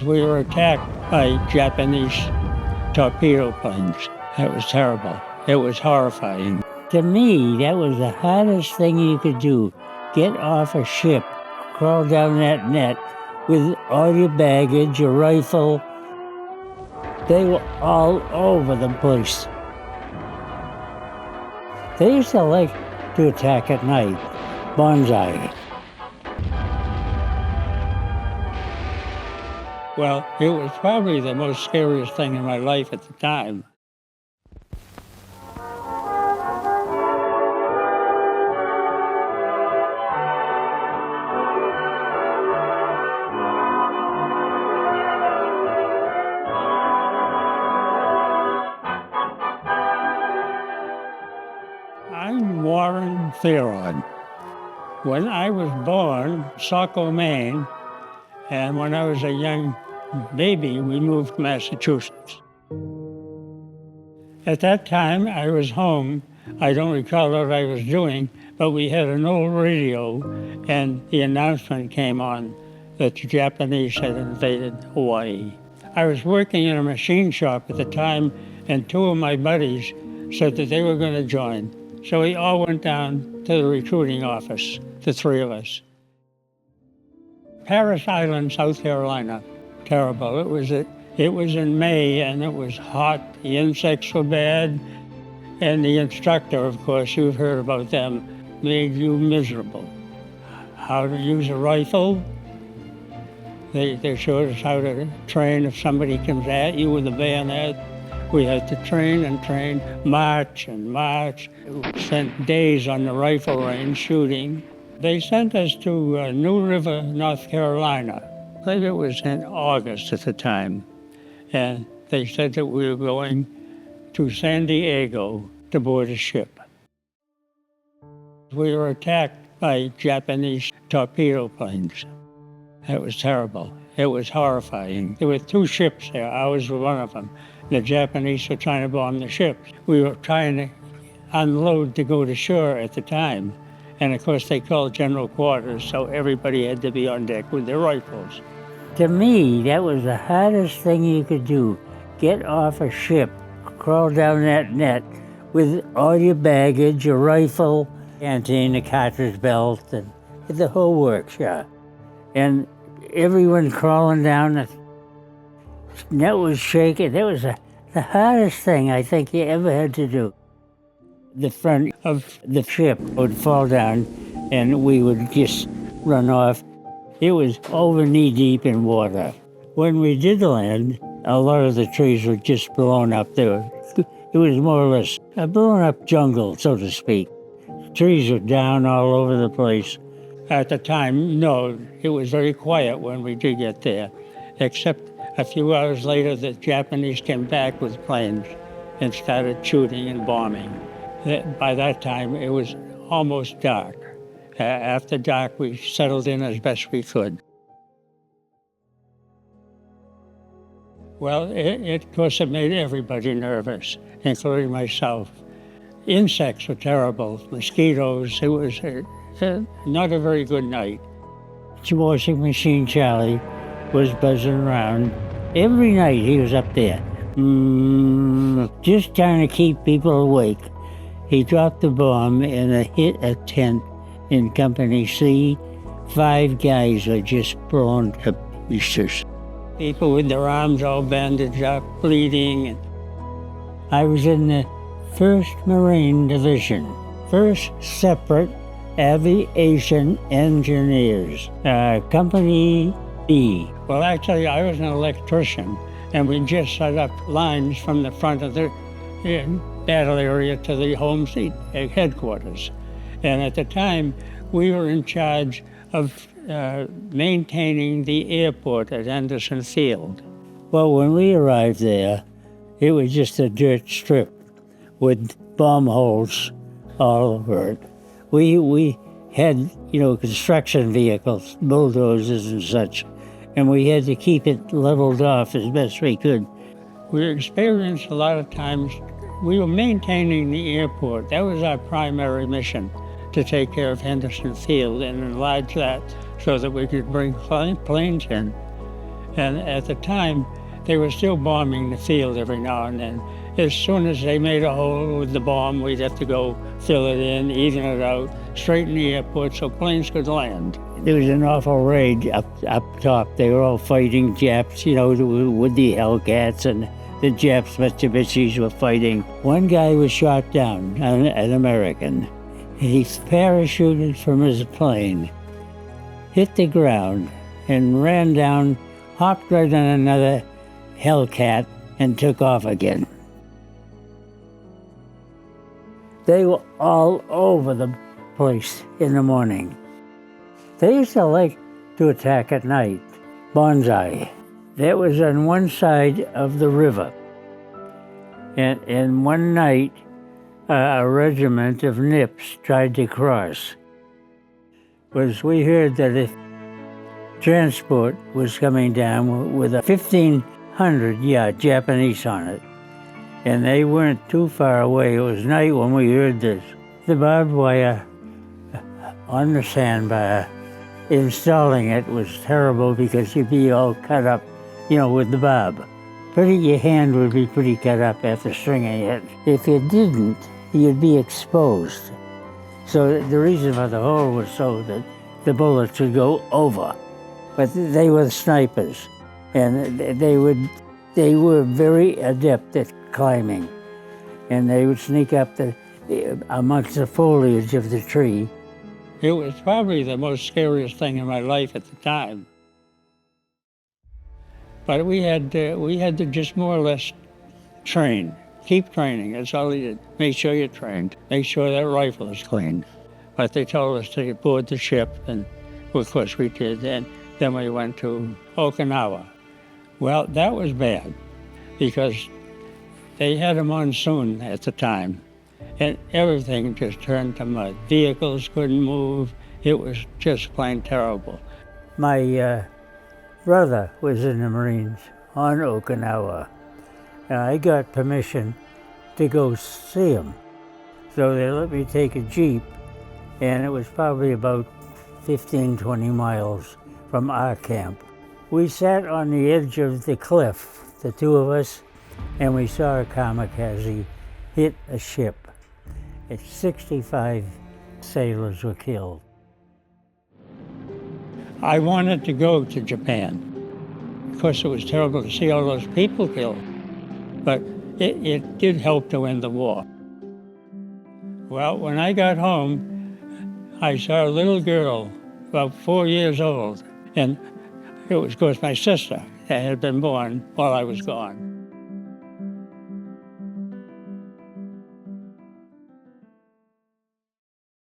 We were attacked by Japanese torpedo planes. It was terrible. It was horrifying. To me, that was the hardest thing you could do. Get off a ship, crawl down that net with all your baggage, your rifle. They were all over the place. They used to like to attack at night, bonsai. Well, it was probably the most scariest thing in my life at the time. I'm Fearon. When I was born, Saco, Maine, and when I was a young baby, we moved to Massachusetts. At that time, I was home. I don't recall what I was doing, but we had an old radio, and the announcement came on that the Japanese had invaded Hawaii. I was working in a machine shop at the time, and two of my buddies said that they were going to join. So we all went down to the recruiting office, the three of us. Parris Island, South Carolina. Terrible. It was in May, and it was hot. The insects were bad, and the instructor, of course, you've heard about them, made you miserable. How to use a rifle. They showed us how to train if somebody comes at you with a bayonet. We had to train and train, march and march. We spent days on the rifle range shooting. They sent us to New River, North Carolina. I believe it was in August at the time. And they said that we were going to San Diego to board a ship. We were attacked by Japanese torpedo planes. It was terrible. It was horrifying. There were two ships there. Ours was one of them. The Japanese were trying to bomb the ships. We were trying to unload to go to shore at the time. And of course they called general quarters, so everybody had to be on deck with their rifles. To me, that was the hardest thing you could do. Get off a ship, crawl down that net with all your baggage, your rifle, canteen, a cartridge belt, and the whole works, yeah. And everyone crawling down, the net was shaking. That was the hardest thing I think you ever had to do. The front of the ship would fall down and we would just run off. It was over knee-deep in water. When we did land, a lot of the trees were just blown up there. It was more or less a blown-up jungle, so to speak. Trees were down all over the place. At the time, no, it was very quiet when we did get there, except a few hours later, the Japanese came back with planes and started shooting and bombing. By that time, it was almost dark. After dark, we settled in as best we could. Well, of course, it made everybody nervous, including myself. Insects were terrible, mosquitoes. It was not a very good night. Washing Machine Charlie was buzzing around. Every night he was up there, just trying to keep people awake. He dropped a bomb and hit a tent in Company C. 5 guys were just blown to pieces. People with their arms all bandaged up, bleeding. I was in the 1st Marine Division, 1st Separate Aviation Engineers, Company B. Well, actually, I was an electrician, and we just set up lines from the front of the battle area to the home seat headquarters. And at the time, we were in charge of maintaining the airport at Henderson Field. Well, when we arrived there, it was just a dirt strip with bomb holes all over it. We had, construction vehicles, bulldozers and such, and we had to keep it leveled off as best we could. We experienced a lot of times, we were maintaining the airport. That was our primary mission, to take care of Henderson Field and enlarge that so that we could bring planes in. And at the time, they were still bombing the field every now and then. As soon as they made a hole with the bomb, we'd have to go fill it in, even it out, straighten the airport so planes could land. There was an awful rage up top. They were all fighting Japs, with the Hellcats, and the Japs, Mitsubishis, were fighting. One guy was shot down, an American. He parachuted from his plane, hit the ground, and ran down, hopped right on another Hellcat, and took off again. They were all over the place in the morning. They used to like to attack at night. Bonsai. That was on one side of the river. And one night, a regiment of Nips tried to cross. We heard that a transport was coming down with a 1,500 Japanese on it. And they weren't too far away. It was night when we heard this. The barbed wire on the sandbar, installing it was terrible because you'd be all cut up, with the barb. Your hand would be pretty cut up after stringing it. If you didn't, you'd be exposed. So the reason for the hole was so that the bullets would go over. But they were snipers, and they were very adept at climbing, and they would sneak up amongst the foliage of the tree. It was probably the most scariest thing in my life at the time. But we had to just more or less train, keep training. That's all they did. Make sure you trained. Make sure that rifle is clean. But they told us to board the ship, and of course we did. And then we went to Okinawa. Well, that was bad because they had a monsoon at the time, and everything just turned to mud. Vehicles couldn't move. It was just plain terrible. My brother was in the Marines on Okinawa, and I got permission to go see him. So they let me take a Jeep, and it was probably about 15, 20 miles from our camp. We sat on the edge of the cliff, the two of us, and we saw a kamikaze hit a ship. 65 sailors were killed. I wanted to go to Japan. Of course, it was terrible to see all those people killed, but it did help to end the war. Well, when I got home, I saw a little girl, about 4 years old, and it was, of course, my sister that had been born while I was gone.